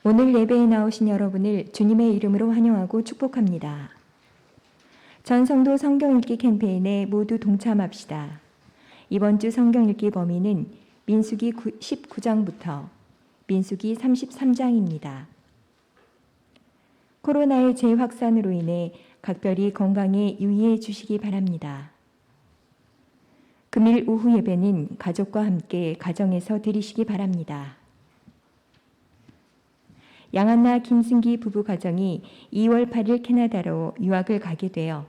오늘 예배에 나오신 여러분을 주님의 이름으로 환영하고 축복합니다. 전성도 성경 읽기 캠페인에 모두 동참합시다. 이번 주 성경 읽기 범위는 민수기 19장부터 민수기 33장입니다. 코로나의 재확산으로 인해 각별히 건강에 유의해 주시기 바랍니다. 금일 오후 예배는 가족과 함께 가정에서 드리시기 바랍니다. 양한나 김승기 부부 가정이 2월 8일 캐나다로 유학을 가게 되어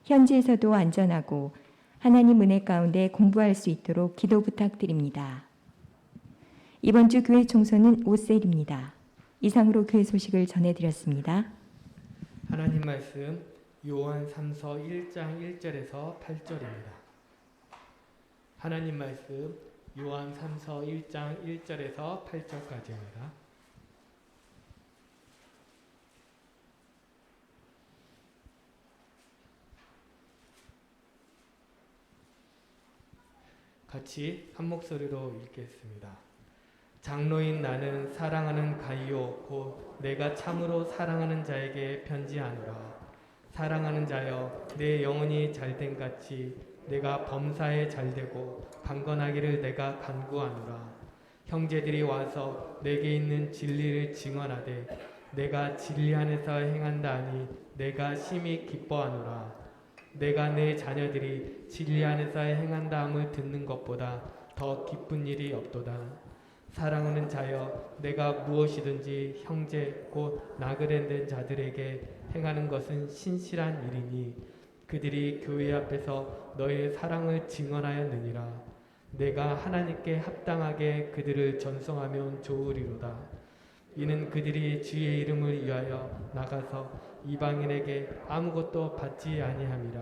현지에서도 안전하고 하나님 은혜 가운데 공부할 수 있도록 기도 부탁드립니다. 이번 주 교회 총선은 5셀입니다. 이상으로 교회 소식을 전해드렸습니다. 하나님 말씀 요한 3서 1장 1절에서 8절입니다. 하나님 말씀 요한 3서 1장 1절에서 8절까지입니다. 같이 한 목소리로 읽겠습니다. 장로인 나는 사랑하는 가이오 곧 내가 참으로 사랑하는 자에게 편지하노라. 사랑하는 자여 내 영혼이 잘된 같이 내가 범사에 잘되고 강건하기를 내가 간구하노라. 형제들이 와서 내게 있는 진리를 증언하되 내가 진리 안에서 행한다 하니 내가 심히 기뻐하노라. 내가 내 자녀들이 진리 안에서 행한다 함을 듣는 것보다 더 기쁜 일이 없도다. 사랑하는 자여 내가 무엇이든지 형제 곧 나그네 된 자들에게 행하는 것은 신실한 일이니 그들이 교회 앞에서 너의 사랑을 증언하였느니라. 내가 하나님께 합당하게 그들을 전송하면 좋으리로다. 이는 그들이 주의 이름을 위하여 나가서 이방인에게 아무것도 받지 아니함이라.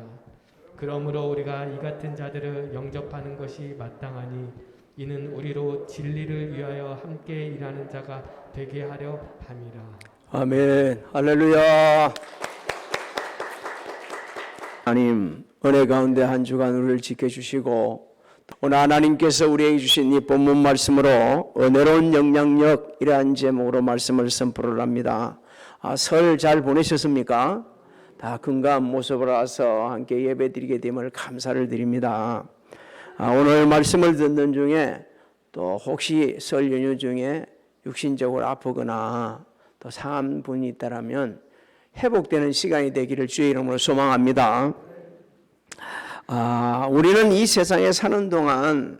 그러므로 우리가 이 같은 자들을 영접하는 것이 마땅하니 이는 우리로 진리를 위하여 함께 일하는 자가 되게 하려 함이라. 아멘. 할렐루야. 하나님 은혜 가운데 한 주간 우리를 지켜주시고 오늘 하나님께서 우리에게 주신 이 본문 말씀으로 은혜로운 영향력 이러한 제목으로 말씀을 선포를 합니다. 설 잘 보내셨습니까? 다 건강한 모습으로 와서 함께 예배드리게 됨을 감사를 드립니다. 오늘 말씀을 듣는 중에 또 혹시 설 연휴 중에 육신적으로 아프거나 또 상한 분이 있다면 회복되는 시간이 되기를 주의 이름으로 소망합니다. 우리는 이 세상에 사는 동안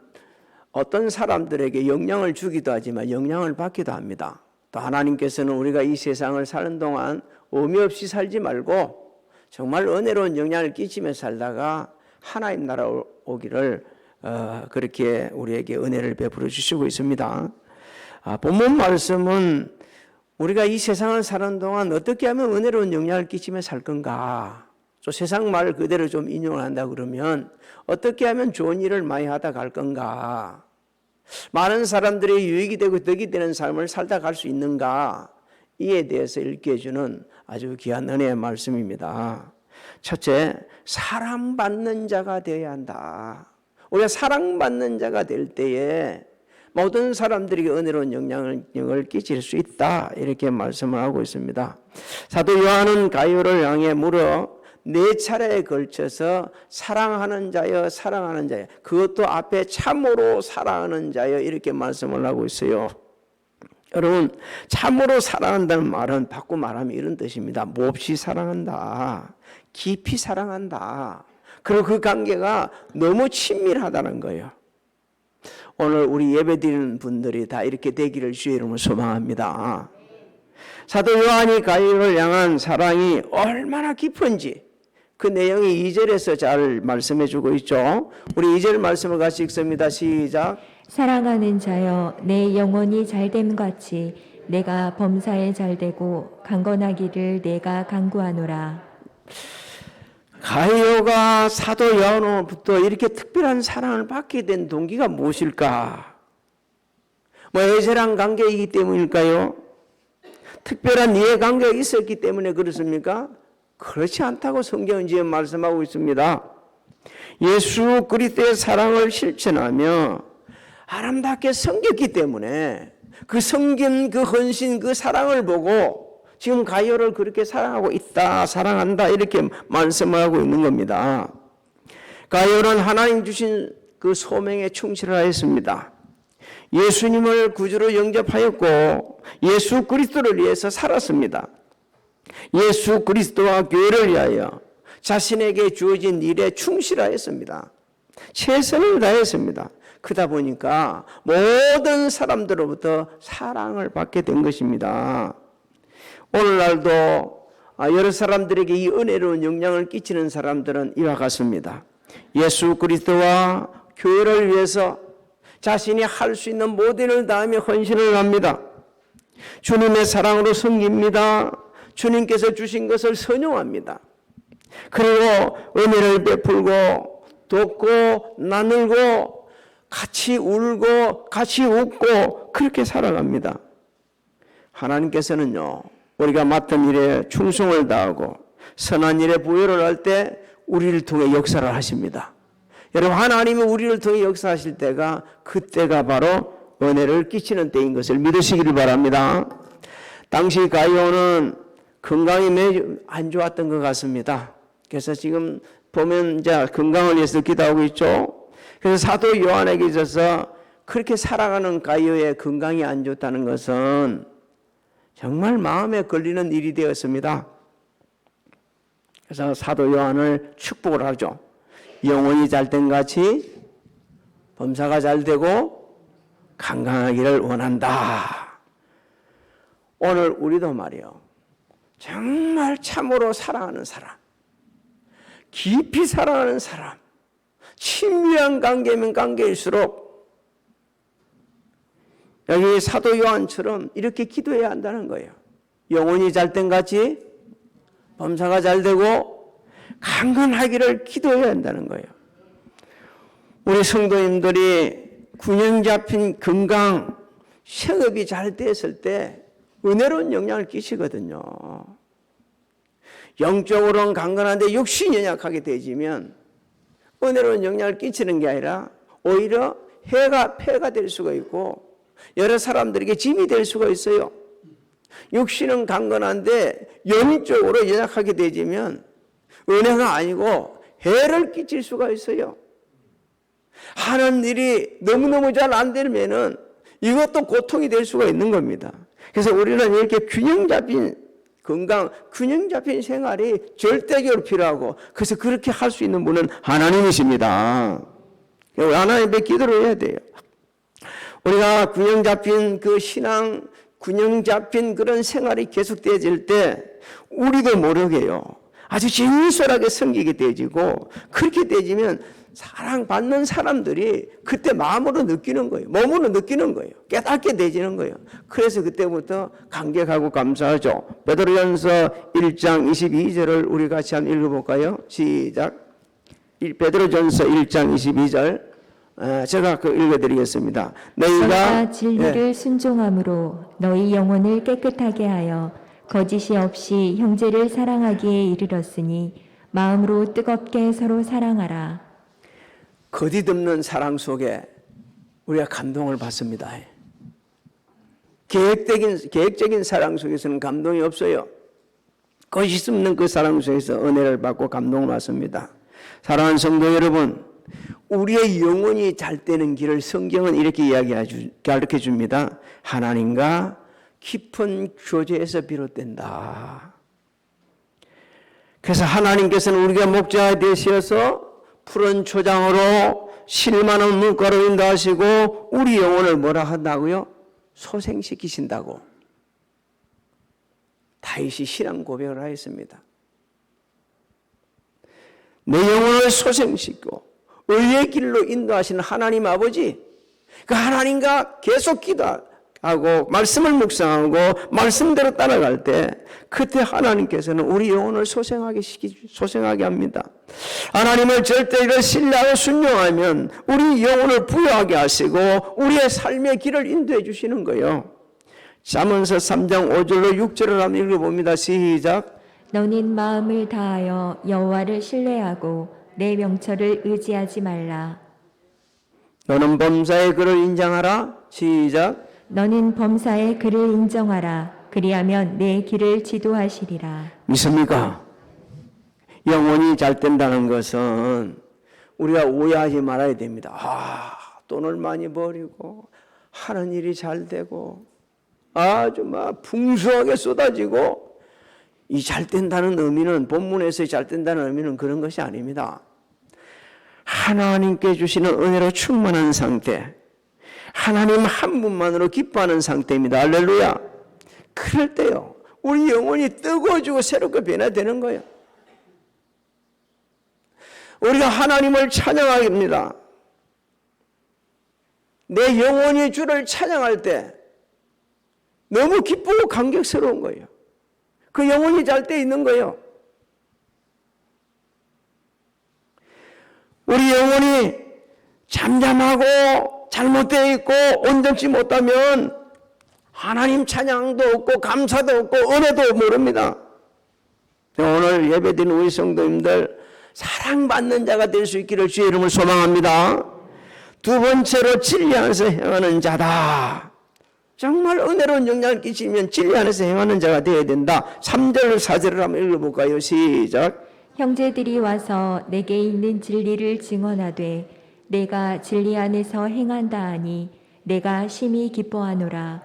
어떤 사람들에게 영향을 주기도 하지만 영향을 받기도 합니다. 또 하나님께서는 우리가 이 세상을 사는 동안 의미 없이 살지 말고 정말 은혜로운 영향을 끼치며 살다가 하나님 나라 오기를 그렇게 우리에게 은혜를 베풀어 주시고 있습니다. 본문 말씀은 우리가 이 세상을 사는 동안 어떻게 하면 은혜로운 영향을 끼치며 살 건가? 또 세상 말 그대로 좀 인용을 한다 그러면 어떻게 하면 좋은 일을 많이 하다 갈 건가? 많은 사람들의 유익이 되고 덕이 되는 삶을 살다 갈 수 있는가? 이에 대해서 일깨워주는 아주 귀한 은혜의 말씀입니다. 첫째, 사랑받는 자가 되어야 한다. 우리가 사랑받는 자가 될 때에 모든 사람들에게 은혜로운 영향을 끼칠 수 있다. 이렇게 말씀을 하고 있습니다. 사도 요한은 가이오를 향해 물어 4차례에 걸쳐서 사랑하는 자여 사랑하는 자여 그것도 앞에 참으로 사랑하는 자여 이렇게 말씀을 하고 있어요. 여러분 참으로 사랑한다는 말은 바꿔 말하면 이런 뜻입니다. 몹시 사랑한다. 깊이 사랑한다. 그리고 그 관계가 너무 친밀하다는 거예요. 오늘 우리 예배드리는 분들이 다 이렇게 되기를 주의 이름으로 소망합니다. 사도 요한이 가이오를 향한 사랑이 얼마나 깊은지 그 내용이 2절에서 잘 말씀해 주고 있죠. 우리 2절 말씀을 같이 읽습니다. 시작. 사랑하는 자여 내 영혼이 잘됨 같이 내가 범사에 잘되고 강건하기를 내가 간구하노라. 가이오가 사도 요한으로부터 이렇게 특별한 사랑을 받게 된 동기가 무엇일까? 애절한 관계이기 때문일까요? 특별한 이해관계가 있었기 때문에 그렇습니까? 그렇지 않다고 성경은 지금 말씀하고 있습니다. 예수 그리스도의 사랑을 실천하며 아름답게 섬겼기 때문에 그 섬김, 그 헌신, 그 사랑을 보고 지금 가이오를 그렇게 사랑하고 있다, 사랑한다 이렇게 말씀하고 있는 겁니다. 가이오는 하나님 주신 그 소명에 충실하였습니다. 예수님을 구주로 영접하였고 예수 그리스도를 위해서 살았습니다. 예수 그리스도와 교회를 위하여 자신에게 주어진 일에 충실하였습니다. 최선을 다했습니다. 그러다 보니까 모든 사람들로부터 사랑을 받게 된 것입니다. 오늘날도 여러 사람들에게 이 은혜로운 영향을 끼치는 사람들은 이와 같습니다. 예수 그리스도와 교회를 위해서 자신이 할 수 있는 모든 일을 다하며 헌신을 합니다. 주님의 사랑으로 섬깁니다. 주님께서 주신 것을 선용합니다. 그리고 은혜를 베풀고 돕고 나누고 같이 울고 같이 웃고 그렇게 살아갑니다. 하나님께서는요, 우리가 맡은 일에 충성을 다하고 선한 일에 부여를 할 때 우리를 통해 역사를 하십니다. 여러분, 하나님이 우리를 통해 역사하실 때가 그때가 바로 은혜를 끼치는 때인 것을 믿으시기를 바랍니다. 당시 가이오는 건강이 매우 안 좋았던 것 같습니다. 그래서 지금 보면 이제 건강을 위해서 기도하고 있죠. 그래서 사도 요한에게 있어서 그렇게 살아가는 가이오의 건강이 안 좋다는 것은 정말 마음에 걸리는 일이 되었습니다. 그래서 사도 요한을 축복을 하죠. 영혼이 잘된 같이 범사가 잘 되고 건강하기를 원한다. 오늘 우리도 말이요, 정말 참으로 사랑하는 사람, 깊이 사랑하는 사람, 친밀한 관계면 관계일수록 여기 사도 요한처럼 이렇게 기도해야 한다는 거예요. 영혼이 잘된 같이 범사가 잘 되고 강건하기를 기도해야 한다는 거예요. 우리 성도님들이 균형 잡힌 건강, 생업이 잘 됐을 때 은혜로운 영향을 끼치거든요. 영적으로는 강건한데 육신이 연약하게 되지면 은혜로운 영향을 끼치는 게 아니라 오히려 폐가 될 수가 있고 여러 사람들에게 짐이 될 수가 있어요. 육신은 강건한데 영적으로 연약하게 되지면 은혜가 아니고 해를 끼칠 수가 있어요. 하는 일이 너무너무 잘 안 되면은 이것도 고통이 될 수가 있는 겁니다. 그래서 우리는 이렇게 균형 잡힌 건강, 균형 잡힌 생활이 절대적으로 필요하고, 그래서 그렇게 할 수 있는 분은 하나님이십니다. 하나님께 기도를 해야 돼요. 우리가 균형 잡힌 그 신앙, 균형 잡힌 그런 생활이 계속되어질 때 우리도 모르게요, 아주 진솔하게 섬기게 되어지고, 그렇게 되어지면 사랑받는 사람들이 그때 마음으로 느끼는 거예요. 몸으로 느끼는 거예요. 깨닫게 되지는 거예요. 그래서 그때부터 감격하고 감사하죠. 베드로전서 1장 22절을 우리 같이 한번 읽어볼까요? 시작. 베드로전서 1장 22절 제가 읽어드리겠습니다. 너희가 진리를 순종함으로 너희 영혼을 깨끗하게 하여 거짓이 없이 형제를 사랑하기에 이르렀으니 마음으로 뜨겁게 서로 사랑하라. 거짓없는 사랑 속에 우리가 감동을 받습니다. 계획적인 사랑 속에서는 감동이 없어요. 거짓 없는 그 사랑 속에서 은혜를 받고 감동을 받습니다. 사랑하는 성도 여러분, 우리의 영혼이 잘 되는 길을 성경은 이렇게 가르쳐 줍니다. 하나님과 깊은 교제에서 비롯된다. 그래서 하나님께서는 우리가 목자가 되셔서 푸른 초장으로 실만한 물가로 인도하시고 우리 영혼을 뭐라 한다고요? 소생시키신다고 다윗이 신앙 고백을 하였습니다. 내 영혼을 소생시키고 의의 길로 인도하시는 하나님 아버지, 그 하나님과 계속 기도하고 말씀을 묵상하고 말씀대로 따라갈 때 그때 하나님께서는 우리 영혼을 소생하게 합니다. 하나님을 절대로 신뢰하고 순종하면 우리 영혼을 부여하게 하시고 우리의 삶의 길을 인도해 주시는 거예요. 잠언서 3장 5절로 6절을 한번 읽어봅니다. 시작. 너는 마음을 다하여 여호와를 신뢰하고 내 명철을 의지하지 말라. 너는 범사의 그를 인정하라. 시작. 너는 범사에 그를 인정하라. 그리하면 내 길을 지도하시리라. 믿습니까? 영혼이 잘 된다는 것은 우리가 오해하지 말아야 됩니다. 돈을 많이 벌이고 하는 일이 잘 되고 아주 막 풍성하게 쏟아지고 이 잘 된다는 의미는, 본문에서 잘 된다는 의미는 그런 것이 아닙니다. 하나님께 주시는 은혜로 충만한 상태, 하나님 한 분만으로 기뻐하는 상태입니다. 할렐루야. 그럴 때요, 우리 영혼이 뜨거워지고 새롭게 변화되는 거예요. 우리가 하나님을 찬양합니다. 내 영혼이 주를 찬양할 때 너무 기쁘고 감격스러운 거예요. 그 영혼이 잘 때 있는 거예요. 우리 영혼이 잠잠하고 잘못되어 있고 온전치 못하면 하나님 찬양도 없고 감사도 없고 은혜도 모릅니다. 오늘 예배드린 우리 성도님들 사랑받는 자가 될 수 있기를 주의 이름을 소망합니다. 두 번째로 진리 안에서 행하는 자다. 정말 은혜로운 영향을 끼치면 진리 안에서 행하는 자가 되어야 된다. 3절 4절을 한번 읽어볼까요? 시작. 형제들이 와서 내게 있는 진리를 증언하되 내가 진리 안에서 행한다 하니 내가 심히 기뻐하노라.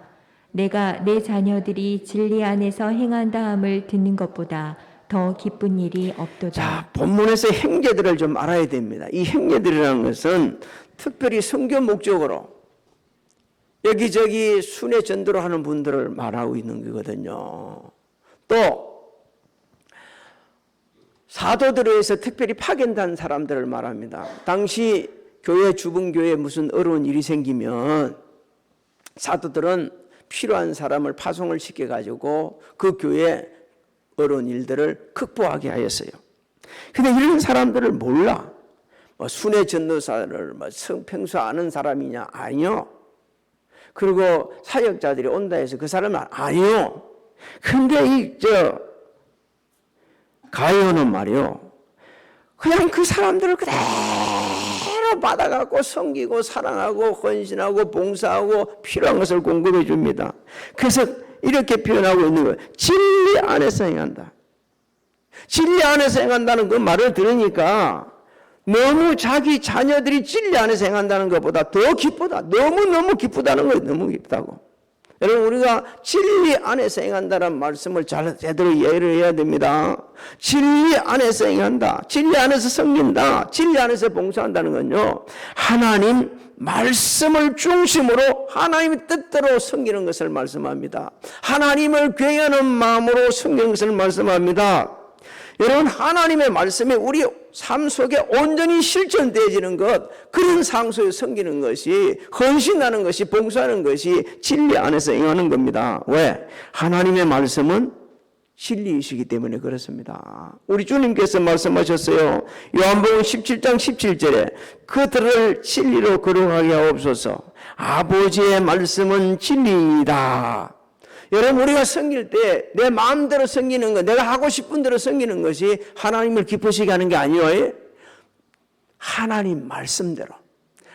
내가 내 자녀들이 진리 안에서 행한다 함을 듣는 것보다 더 기쁜 일이 없도다. 자, 본문에서 형제들을 좀 알아야 됩니다. 이 형제들이라는 것은 특별히 선교 목적으로 여기저기 순회 전도를 하는 분들을 말하고 있는 거거든요. 또 사도들에 의해서 특별히 파견된 사람들을 말합니다. 당시 교회, 주변교회에 무슨 어려운 일이 생기면 사도들은 필요한 사람을 파송을 시켜가지고 그 교회에 어려운 일들을 극복하게 하였어요. 근데 이런 사람들을 몰라. 뭐 순회 전도사를 뭐 평소 아는 사람이냐? 아니요. 그리고 사역자들이 온다 해서 그 사람은 아니요. 근데 가요는 말이요, 그냥 그 사람들을 그대로 받아갖고 섬기고 사랑하고 헌신하고 봉사하고 필요한 것을 공급해 줍니다. 그래서 이렇게 표현하고 있는 거예요. 진리 안에서 행한다. 진리 안에서 행한다는 그 말을 들으니까 너무 자기 자녀들이 진리 안에서 행한다는 것보다 더 기쁘다. 너무너무 기쁘다는 거예요. 너무 기쁘다고. 여러분, 우리가 진리 안에서 행한다는 말씀을 잘 제대로 이해를 해야 됩니다. 진리 안에서 행한다. 진리 안에서 섬긴다. 진리 안에서 봉사한다는 건요, 하나님 말씀을 중심으로 하나님의 뜻대로 섬기는 것을 말씀합니다. 하나님을 괴하는 마음으로 섬기는 것을 말씀합니다. 여러분, 하나님의 말씀이 우리 삶 속에 온전히 실천되어지는 것, 그런 상소에 섬기는 것이, 헌신하는 것이, 봉사하는 것이 진리 안에서 행하는 겁니다. 왜? 하나님의 말씀은 진리이시기 때문에 그렇습니다. 우리 주님께서 말씀하셨어요. 요한복음 17장 17절에 그들을 진리로 거룩하게 하옵소서. 아버지의 말씀은 진리이다. 여러분, 우리가 섬길 때 내 마음대로 섬기는 것, 내가 하고 싶은 대로 섬기는 것이 하나님을 기쁘시게 하는 게 아니에요. 하나님 말씀대로,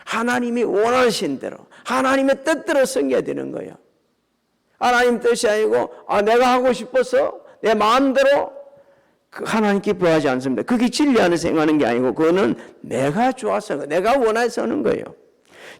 하나님이 원하신 대로, 하나님의 뜻대로 섬겨야 되는 거예요. 하나님 뜻이 아니고 내가 하고 싶어서 내 마음대로, 하나님 기뻐하지 않습니다. 그게 진리 안에서 행하는 게 아니고 그거는 내가 좋아서, 내가 원해서 하는 거예요.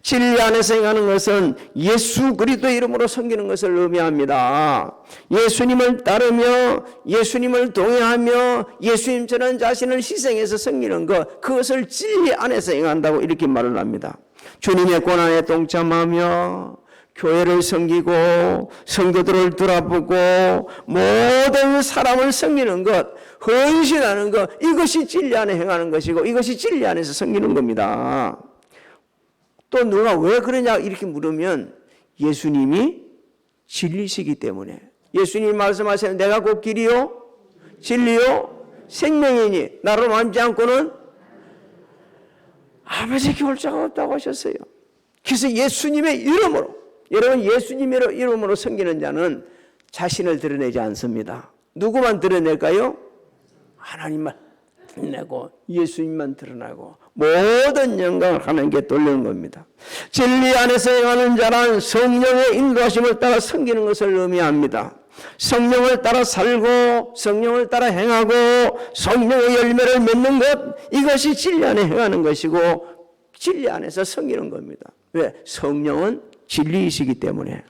진리 안에서 행하는 것은 예수 그리스도 이름으로 섬기는 것을 의미합니다. 예수님을 따르며 예수님을 동의하며 예수님처럼 자신을 희생해서 섬기는 것, 그것을 진리 안에서 행한다고 이렇게 말을 합니다. 주님의 고난에 동참하며 교회를 섬기고 성도들을 돌아보고 모든 사람을 섬기는 것, 헌신하는 것, 이것이 진리 안에 행하는 것이고 이것이 진리 안에서 섬기는 겁니다. 또 누가 왜 그러냐 이렇게 물으면 예수님이 진리시기 때문에. 예수님이 말씀하세요. 내가 곧 길이요 진리요 생명이니 나로 만지 않고는 아버지께 올 자가 없다고 하셨어요. 그래서 예수님의 이름으로, 여러분, 예수님의 이름으로 섬기는 자는 자신을 드러내지 않습니다. 누구만 드러낼까요? 하나님만. 내고 예수님만 드러나고 모든 영광을 하나님께 돌리는 겁니다. 진리 안에서 행하는 자란 성령의 인도하심을 따라 섬기는 것을 의미합니다. 성령을 따라 살고 성령을 따라 행하고 성령의 열매를 맺는 것, 이것이 진리 안에 행하는 것이고 진리 안에서 섬기는 겁니다. 왜? 성령은 진리이시기 때문에.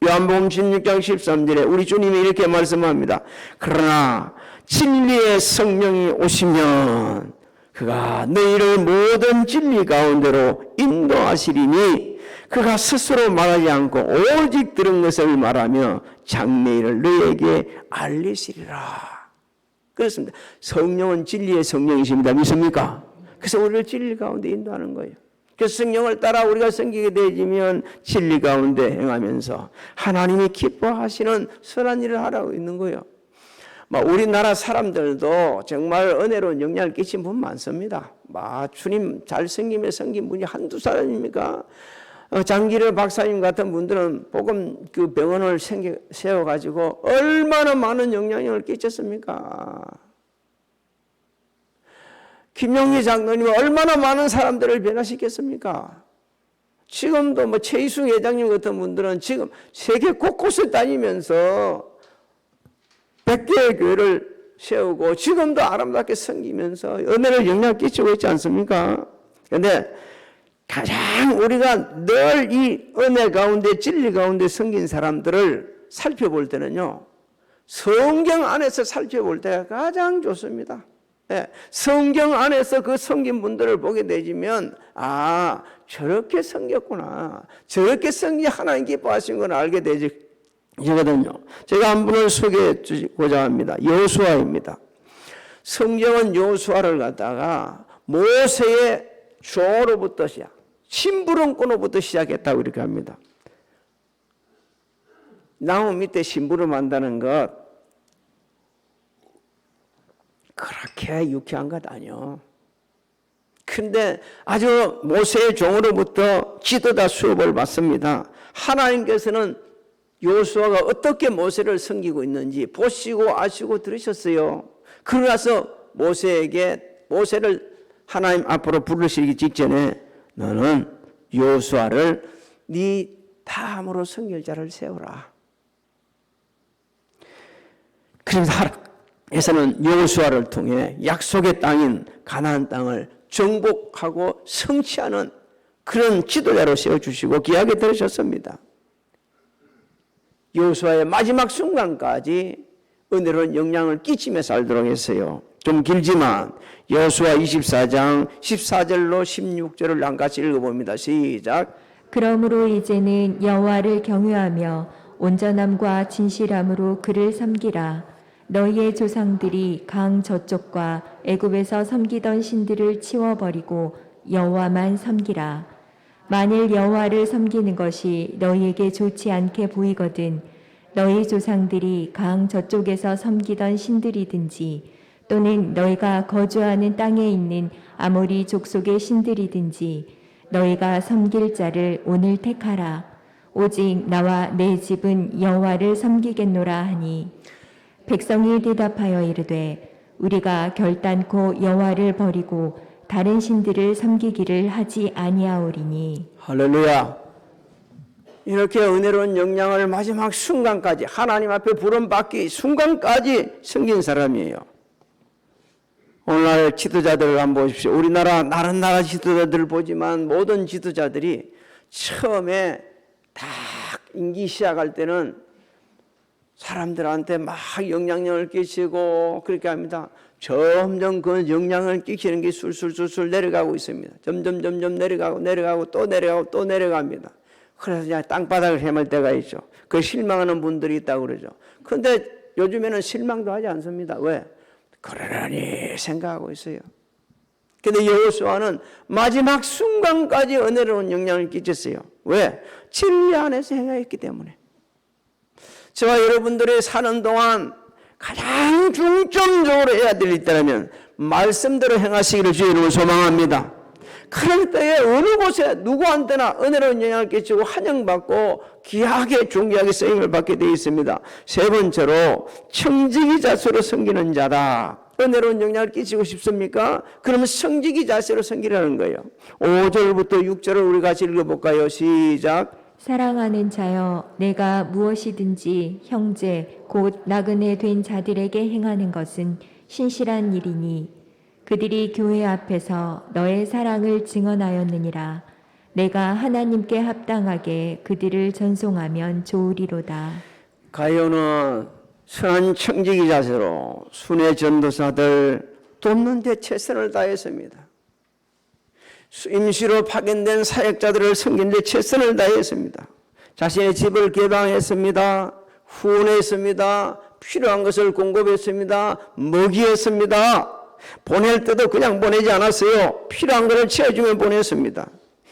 요한복음 16장 13절에 우리 주님이 이렇게 말씀합니다. 그러나 진리의 성령이 오시면 그가 너희를 모든 진리 가운데로 인도하시리니 그가 스스로 말하지 않고 오직 들은 것을 말하며 장래일을 너희에게 알리시리라. 그렇습니다. 성령은 진리의 성령이십니다. 믿습니까? 그래서 우리를 진리 가운데 인도하는 거예요. 그래서 성령을 따라 우리가 섬기게 되면 진리 가운데 행하면서 하나님이 기뻐하시는 선한 일을 하라고 있는 거예요. 우리나라 사람들도 정말 은혜로운 영향을 끼친 분 많습니다. 주님 잘 섬기며 섬긴 분이 한두 사람입니까? 장기를 박사님 같은 분들은 복음 그 병원을 세워가지고 얼마나 많은 영향력을 끼쳤습니까? 김용희 장로님은 얼마나 많은 사람들을 변화시켰습니까? 지금도 최희숙 회장님 같은 분들은 지금 세계 곳곳에 다니면서 100개의 교회를 세우고 지금도 아름답게 섬기면서 은혜를 영향을 끼치고 있지 않습니까? 그런데 가장 우리가 늘 이 은혜 가운데 진리 가운데 섬긴 사람들을 살펴볼 때는요, 성경 안에서 살펴볼 때가 가장 좋습니다. 네, 성경 안에서 그 섬긴 분들을 보게 되면 저렇게 섬겼구나, 저렇게 섬기 하나님 기뻐하신 걸 알게 되거든요. 제가 한 분을 소개해 주고자 합니다. 여호수아입니다. 성경은 여호수아를 갖다가 모세의 조로부터 심부름꾼으로부터 시작했다고 이렇게 합니다. 나무 밑에 심부름한다는 것 그렇게 유쾌한 것 아니요. 근데 아주 모세의 종으로부터 지도자 수업을 받습니다. 하나님께서는 여호수아가 어떻게 모세를 섬기고 있는지 보시고 아시고 들으셨어요. 그러고 나서 모세를 하나님 앞으로 부르시기 직전에 너는 여호수아를 네 다음으로 섬길 자를 세우라. 그래서 하나님께서는 여호수아를 통해 약속의 땅인 가나안 땅을 정복하고 성취하는 그런 지도자로 세워주시고 귀하게 들으셨습니다. 여호수아의 마지막 순간까지 은혜로운 영향을 끼치며 살도록 했어요. 좀 길지만 여호수아 24장 14절로 16절을 한 같이 읽어봅니다. 시작. 그러므로 이제는 여호와를 경외하며 온전함과 진실함으로 그를 섬기라. 너희의 조상들이 강 저쪽과 애굽에서 섬기던 신들을 치워버리고 여호와만 섬기라. 만일 여호와를 섬기는 것이 너희에게 좋지 않게 보이거든 너희 조상들이 강 저쪽에서 섬기던 신들이든지 또는 너희가 거주하는 땅에 있는 아모리 족속의 신들이든지 너희가 섬길 자를 오늘 택하라. 오직 나와 내 집은 여호와를 섬기겠노라 하니 백성이 대답하여 이르되 우리가 결단코 여호와를 버리고 다른 신들을 섬기기를 하지 아니하오리니. 할렐루야. 이렇게 은혜로운 영향을 마지막 순간까지 하나님 앞에 부름받기 순간까지 섬긴 사람이에요. 오늘날 지도자들을 한번 보십시오. 우리나라 다른 나라 지도자들을 보지만 모든 지도자들이 처음에 딱 임기 시작할 때는 사람들한테 막 영향력을 끼치고 그렇게 합니다. 점점 그 영향을 끼치는 게 술술술술 내려가고 있습니다. 점점 내려가고 또 내려갑니다. 그래서 그냥 땅바닥을 헤맬 때가 있죠. 그 실망하는 분들이 있다고 그러죠. 그런데 요즘에는 실망도 하지 않습니다. 왜? 그러려니 생각하고 있어요. 그런데 여호수아는 마지막 순간까지 은혜로운 영향을 끼쳤어요. 왜? 진리 안에서 행하였기 때문에. 저와 여러분들이 사는 동안 가장 중점적으로 해야 될 일 있다면 말씀대로 행하시기를 주의 이름으로 소망합니다. 그럴 때에 어느 곳에 누구한테나 은혜로운 영향을 끼치고 환영받고 귀하게 존귀하게 쓰임을 받게 되어 있습니다. 세 번째로 청지기 자수로 섬기는 자다. 은혜로운 영향을 끼치고 싶습니까? 그러면 성직이 자세로 섬기라는 거예요. 5절부터 6절을 우리 같이 읽어볼까요? 시작. 사랑하는 자여, 내가 무엇이든지 형제 곧 나그네 된 자들에게 행하는 것은 신실한 일이니 그들이 교회 앞에서 너의 사랑을 증언하였느니라. 내가 하나님께 합당하게 그들을 전송하면 좋으리로다. 가요는 선한 청지기 자세로 순회 전도사들 돕는 데 최선을 다했습니다. 임시로 파견된 사역자들을 섬긴 데 최선을 다했습니다. 자신의 집을 개방했습니다. 후원했습니다. 필요한 것을 공급했습니다. 먹이했습니다. 보낼 때도 그냥 보내지 않았어요. 필요한 것을 채워주면 보냈습니다.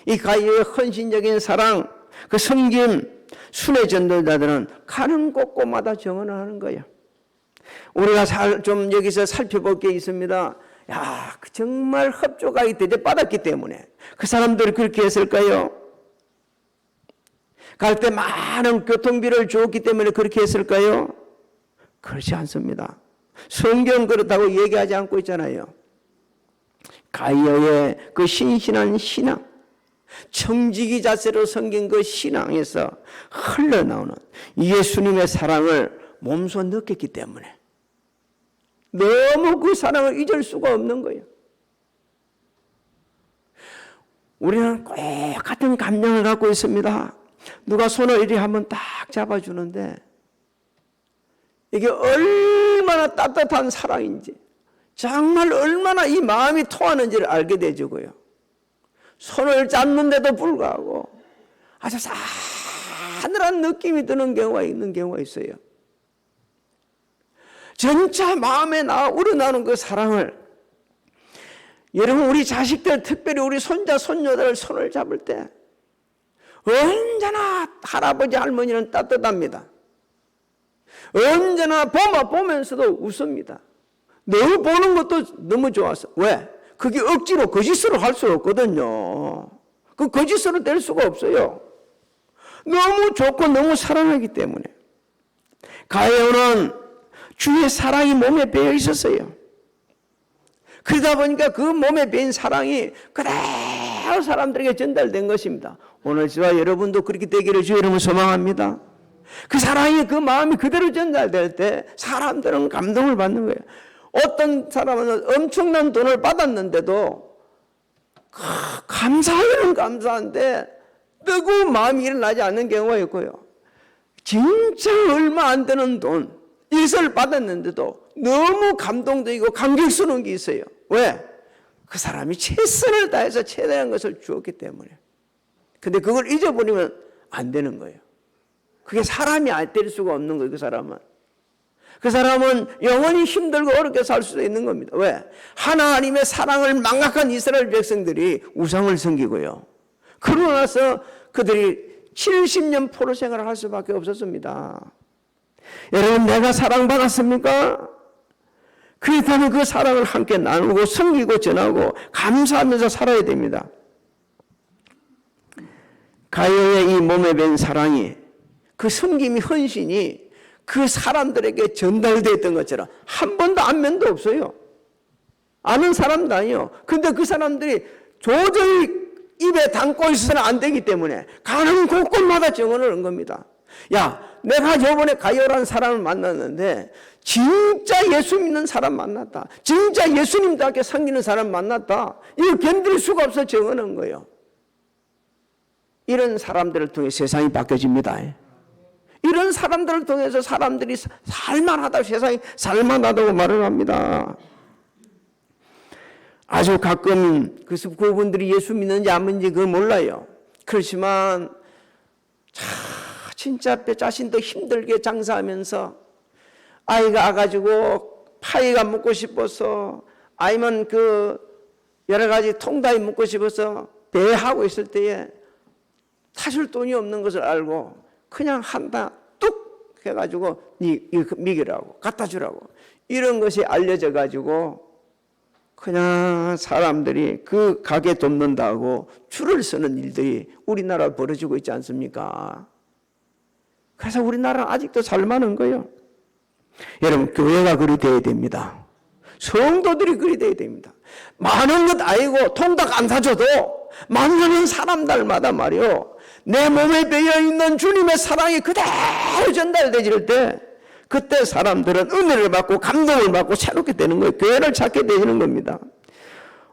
이 가요의 헌신적인 사랑, 그 섬김, 순회 전도자들은 가는 곳곳마다 정언을 하는 거예요. 우리가 좀 여기서 살펴볼 게 있습니다. 야, 정말 협조가 대접받았기 때문에 그 사람들이 그렇게 했을까요? 갈 때 많은 교통비를 주었기 때문에 그렇게 했을까요? 그렇지 않습니다. 성경 그렇다고 얘기하지 않고 있잖아요. 가이어의 그 신실한 신앙, 청지기 자세로 섬긴 그 신앙에서 흘러나오는 예수님의 사랑을 몸소 느꼈기 때문에 너무 그 사랑을 잊을 수가 없는 거예요. 우리는 꼭 같은 감정을 갖고 있습니다. 누가 손을 이리 한번 딱 잡아주는데 이게 얼마나 따뜻한 사랑인지, 정말 얼마나 이 마음이 통하는지를 알게 되고요. 손을 잡는데도 불구하고 아주 싸늘한 느낌이 드는 경우가 있는 경우가 있어요. 전차 마음에 우러나오는 그 사랑을, 여러분 우리 자식들, 특별히 우리 손자 손녀들 손을 잡을 때 언제나 할아버지 할머니는 따뜻합니다. 언제나 보면서도 웃습니다. 늘 보는 것도 너무 좋아서. 왜? 그게 억지로 거짓으로 할 수 없거든요. 그 거짓으로 될 수가 없어요. 너무 좋고 너무 사랑하기 때문에. 가야오는 주의 사랑이 몸에 배어 있었어요. 그러다 보니까 그 몸에 배인 사랑이 그대로 사람들에게 전달된 것입니다. 오늘 저와 여러분도 그렇게 되기를 주의 이름으로 소망합니다. 그 사랑이, 그 마음이 그대로 전달될 때 사람들은 감동을 받는 거예요. 어떤 사람은 엄청난 돈을 받았는데도 감사하기는 감사한데 뜨거운 마음이 일어나지 않는 경우가 있고요. 진짜 얼마 안 되는 돈, 이것을 받았는데도 너무 감동적이고 감격스러운 게 있어요. 왜? 그 사람이 최선을 다해서 최대한 것을 주었기 때문에. 근데 그걸 잊어버리면 안 되는 거예요. 그게 사람이 될 수가 없는 거예요. 그 사람은 영원히 힘들고 어렵게 살 수도 있는 겁니다. 왜? 하나님의 사랑을 망각한 이스라엘 백성들이 우상을 섬기고요. 그러고 나서 그들이 70년 포로 생활을 할 수밖에 없었습니다. 여러분, 내가 사랑받았습니까? 그렇다면 그 사랑을 함께 나누고 섬기고 전하고 감사하면서 살아야 됩니다. 가요의 이 몸에 밴 사랑이, 그 섬김이, 헌신이 그 사람들에게 전달됐던 것처럼 한 번도 안면도 없어요. 아는 사람도 아니요. 근데 그 사람들이 도저히 입에 담고 있어서는 안 되기 때문에 가는 곳곳마다 증언을 한 겁니다. 야, 내가 저번에 가요라는 사람을 만났는데 진짜 예수 믿는 사람 만났다. 진짜 예수님답게 섬기는 사람 만났다. 이거 견딜 수가 없어 증언한 거예요. 이런 사람들을 통해 세상이 바뀌어집니다. 이런 사람들을 통해서 사람들이 살만하다, 세상이 살만하다고 말을 합니다. 아주 가끔 그분들이 예수 믿는지 안 믿는지 그걸 몰라요. 그렇지만 진짜 자신도 힘들게 장사하면서 아이가 와가지고 파이가 먹고 싶어서, 아니면 그 여러 가지 통닭이 먹고 싶어서 배하고 있을 때에 사실 돈이 없는 것을 알고 그냥 한다 뚝 해가지고 이거 미기라고 갖다 주라고, 이런 것이 알려져 가지고 그냥 사람들이 그 가게 돕는다고 줄을 서는 일들이 우리나라에 벌어지고 있지 않습니까? 그래서 우리나라는 아직도 살만한 거예요. 여러분, 교회가 그리 돼야 됩니다. 성도들이 그리 돼야 됩니다. 많은 것 아니고 통닭 안 사줘도 만나는 사람들마다 말이요, 내 몸에 배어있는 주님의 사랑이 그대로 전달되질 때, 그때 사람들은 은혜를 받고 감동을 받고 새롭게 되는 거예요. 교회를 찾게 되는 겁니다.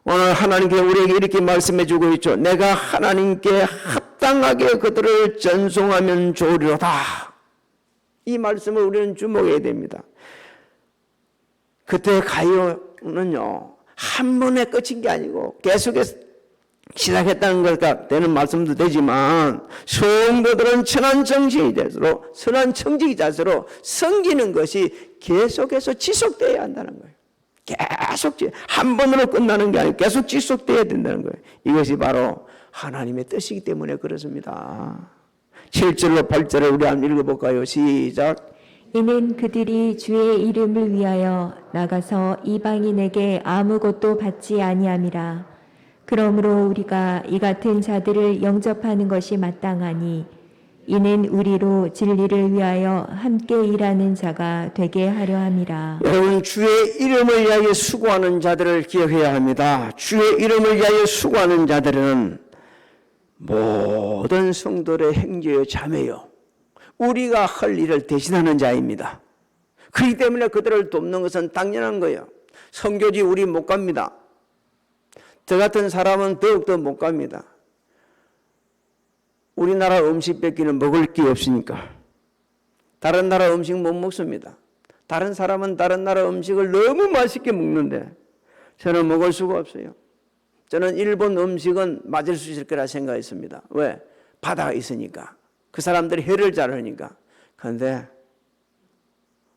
오늘 하나님께 우리에게 이렇게 말씀해 주고 있죠. 내가 하나님께 합당하게 그들을 전송하면 좋으리로다. 이 말씀을 우리는 주목해야 됩니다. 그때 가요는요, 한 번에 끝인 게 아니고 계속해서 시작했다는 것 되는 말씀도 되지만, 성도들은 선한 정신이 자세로, 선한 청지기 자세로 섬기는 것이 계속해서 지속되어야 한다는 거예요. 계속 한 번으로 끝나는 게 아니고 계속 지속되어야 된다는 거예요. 이것이 바로 하나님의 뜻이기 때문에 그렇습니다. 7절로 8절을 우리 한번 읽어볼까요? 시작. 이는 그들이 주의 이름을 위하여 나가서 이방인에게 아무것도 받지 아니함이라. 그러므로 우리가 이 같은 자들을 영접하는 것이 마땅하니 이는 우리로 진리를 위하여 함께 일하는 자가 되게 하려 함이라. 여러분, 주의 이름을 위하여 수고하는 자들을 기억해야 합니다. 주의 이름을 위하여 수고하는 자들은 모든 성도의 형제요 자매요, 우리가 할 일을 대신하는 자입니다. 그렇기 때문에 그들을 돕는 것은 당연한 거예요. 선교지 우리 못 갑니다. 저 같은 사람은 더욱더 못 갑니다. 우리나라 음식 뺏기는 먹을 게 없으니까. 다른 나라 음식 못 먹습니다. 다른 사람은 다른 나라 음식을 너무 맛있게 먹는데 저는 먹을 수가 없어요. 저는 일본 음식은 맞을 수 있을 거라 생각했습니다. 왜? 바다가 있으니까. 그 사람들이 회를 잘 하니까. 그런데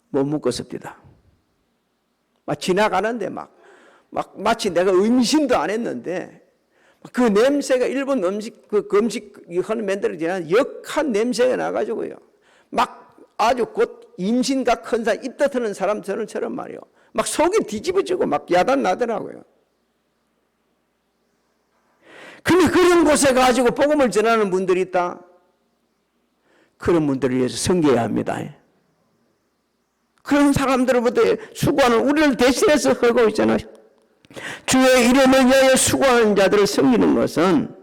못 먹겠습니다. 막 지나가는데 막 마치 내가 음식도 안 했는데 그 냄새가, 일본 음식 그 음식 하는 맨들이 역한 냄새가 나가지고요, 막 아주 곧 임신과 큰 사람, 입 다트는 사람처럼 말이요, 막 속이 뒤집어지고 막 야단 나더라고요. 근데 그런 곳에 가지고 복음을 전하는 분들이 있다. 그런 분들을 위해서 섬겨야 합니다. 그런 사람들로부터 수고하는 우리를 대신해서 하고 있잖아요. 주의 이름을 위하여 수고하는 자들을 섬기는 것은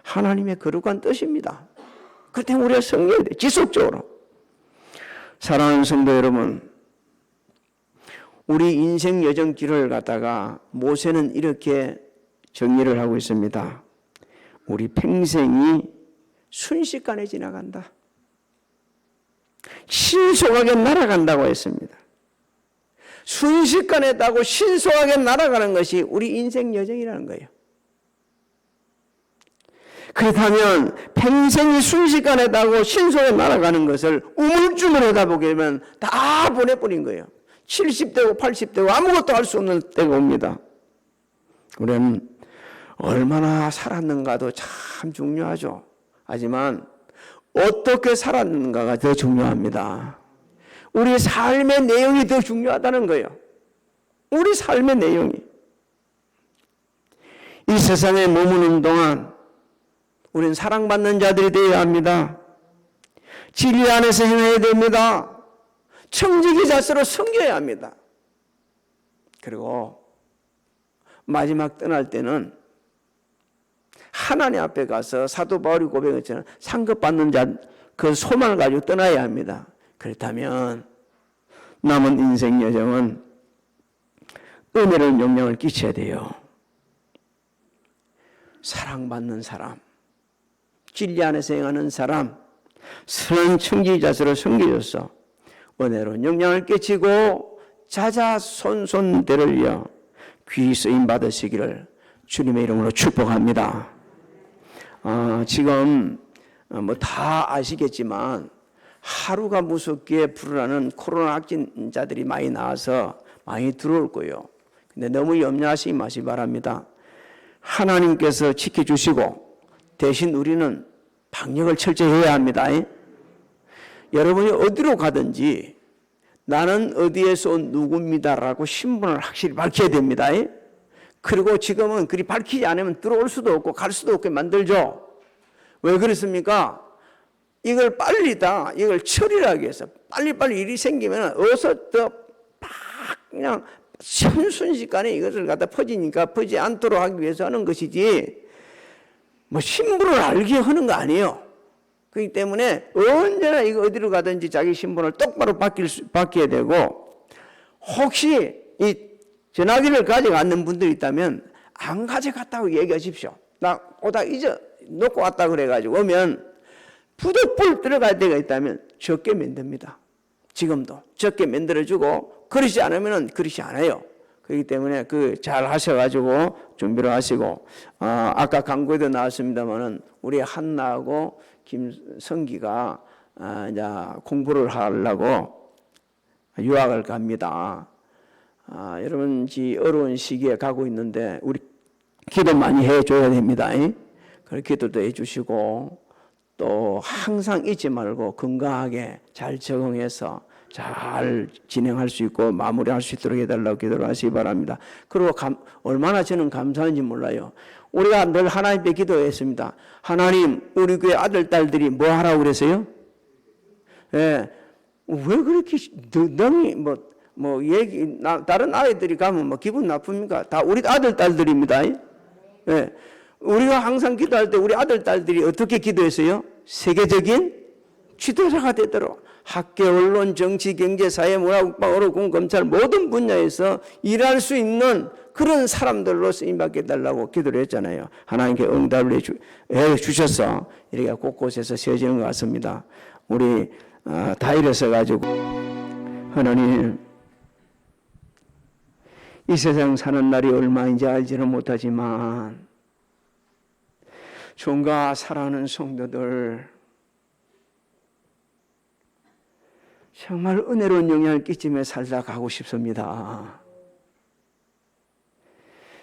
하나님의 거룩한 뜻입니다. 그렇기 때문에 우리가 섬겨야 돼, 지속적으로. 사랑하는 성도 여러분, 우리 인생 여정길을 갖다가 모세는 이렇게 정리를 하고 있습니다. 우리 평생이 순식간에 지나간다. 신속하게 날아간다고 했습니다. 순식간에 따고 신속하게 날아가는 것이 우리 인생 여정이라는 거예요. 그렇다면 평생이 순식간에 따고 신속하게 날아가는 것을 우물쭈물하다 보게 되면 다 보내버린 거예요. 70대고 80대고 아무것도 할 수 없는 때가 옵니다. 우리는 얼마나 살았는가도 참 중요하죠. 하지만 어떻게 살았는가가 더 중요합니다. 우리 삶의 내용이 더 중요하다는 거예요. 우리 삶의 내용이. 이 세상에 머무는 동안 우리는 사랑받는 자들이 되어야 합니다. 진리 안에서 행해야 됩니다. 청지기 자세로 섬겨야 합니다. 그리고 마지막 떠날 때는 하나님 앞에 가서 사도 바울이 고백했잖아요. 상급받는 자, 그 소망을 가지고 떠나야 합니다. 그렇다면 남은 인생 여정은 은혜를 영향을 끼쳐야 돼요. 사랑받는 사람, 진리 안에서 행하는 사람, 선한 청지 자세로 섬겨줘서 은혜로 영향을 끼치고 자자손손대를 위하여 귀히 쓰임 받으시기를 주님의 이름으로 축복합니다. 지금 뭐 다 아시겠지만 하루가 무섭게 불어나는 코로나 확진자들이 많이 나와서 많이 들어올 거예요. 근데 너무 염려하시지 마시기 바랍니다. 하나님께서 지켜주시고 대신 우리는 방역을 철저히 해야 합니다. 여러분이 어디로 가든지 나는 어디에서 온 누구입니다라고 신분을 확실히 밝혀야 됩니다. 그리고 지금은 그리 밝히지 않으면 들어올 수도 없고 갈 수도 없게 만들죠. 왜 그렇습니까? 이걸 이걸 처리하기 위해서 빨리빨리 일이 생기면 어서 더 막 그냥 참 순식간에 이것을 갖다 퍼지니까 퍼지지 않도록 하기 위해서 하는 것이지 뭐 신분을 알게 하는 거 아니에요. 그렇기 때문에 언제나 이거 어디로 가든지 자기 신분을 똑바로 바뀌어야 되고, 혹시 이 전화기를 가져갔는 분들이 있다면 안 가져갔다고 얘기하십시오. 나 오다 놓고 왔다 그래가지고 오면 부득불 들어갈 때가 있다면 적게 만듭니다. 지금도 적게 만들어주고, 그러지 않으면 그렇지 않아요. 그렇기 때문에 잘 하셔가지고 준비를 하시고, 아까 광고에도 나왔습니다만은 우리 한나하고 김성기가 이제 공부를 하려고 유학을 갑니다. 여러분 어려운 시기에 가고 있는데 우리 기도 많이 해줘야 됩니다. 그렇게 기도도 해주시고, 또 항상 잊지 말고 건강하게 잘 적응해서 잘 진행할 수 있고 마무리할 수 있도록 해달라고 기도를 하시기 바랍니다. 그리고 얼마나 저는 감사한지 몰라요. 우리가 늘 하나님께 기도했습니다. 하나님, 우리 교회 아들, 딸들이 뭐 하라고 그랬어요? 예. 왜 그렇게 너무 다른 아이들이 가면 뭐 기분 나쁩니까? 다 우리 아들, 딸들입니다. 예. 우리가 항상 기도할 때 우리 아들, 딸들이 어떻게 기도했어요? 세계적인 지도자가 되도록 학계, 언론, 정치, 경제, 사회, 문화, 국방, 어로, 군, 검찰 모든 분야에서 일할 수 있는 그런 사람들로 쓰임받게 해달라고 기도를 했잖아요. 하나님께 응답을 해주셔서 이렇게 곳곳에서 세워지는 것 같습니다. 우리 다 일어서가지고, 하나님, 이 세상 사는 날이 얼마인지 알지는 못하지만 종과 사랑하는 성도들 정말 은혜로운 영향을 끼치며 살다 가고 싶습니다.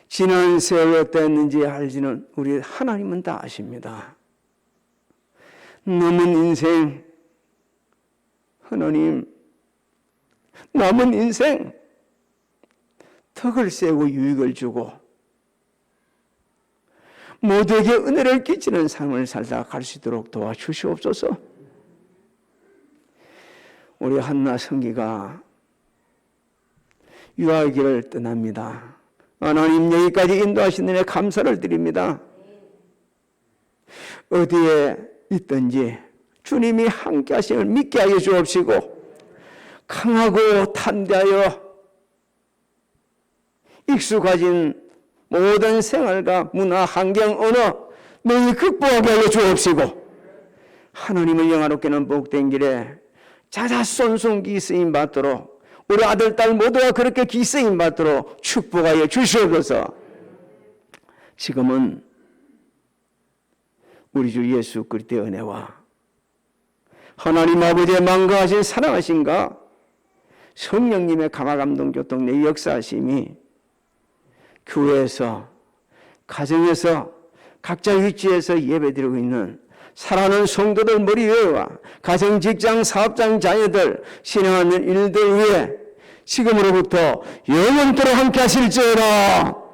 지난 세월 어땠는지 알지는 우리 하나님은 다 아십니다. 남은 인생, 하나님, 남은 인생 덕을 세우고 유익을 주고 모두에게 은혜를 끼치는 삶을 살다 갈 수 있도록 도와주시옵소서. 우리 한나 성기가 유학의 길을 떠납니다. 하나님, 여기까지 인도하신 은혜 감사를 드립니다. 어디에 있든지 주님이 함께 하심을 믿게 하여 주옵시고, 강하고 탄대하여 익숙해진 모든 생활과 문화, 환경, 언어 너희 극복하게 하여 주옵시고, 하나님을 영화롭게는 복된 길에 자자손손 기쓰임 받도록 우리 아들, 딸 모두가 그렇게 기쓰임 받도록 축복하여 주시옵소서. 지금은 우리 주 예수 그리스도의 은혜와 하나님 아버지의 만가하신 사랑하신가 성령님의 감화감동 교통의 역사하심이 교회에서, 가정에서, 각자 위치에서 예배드리고 있는 사랑하는 성도들 머리 위에와 가정, 직장, 사업장, 자녀들, 신앙하는 일들 위에 지금으로부터 영원토록 함께 하실지어다.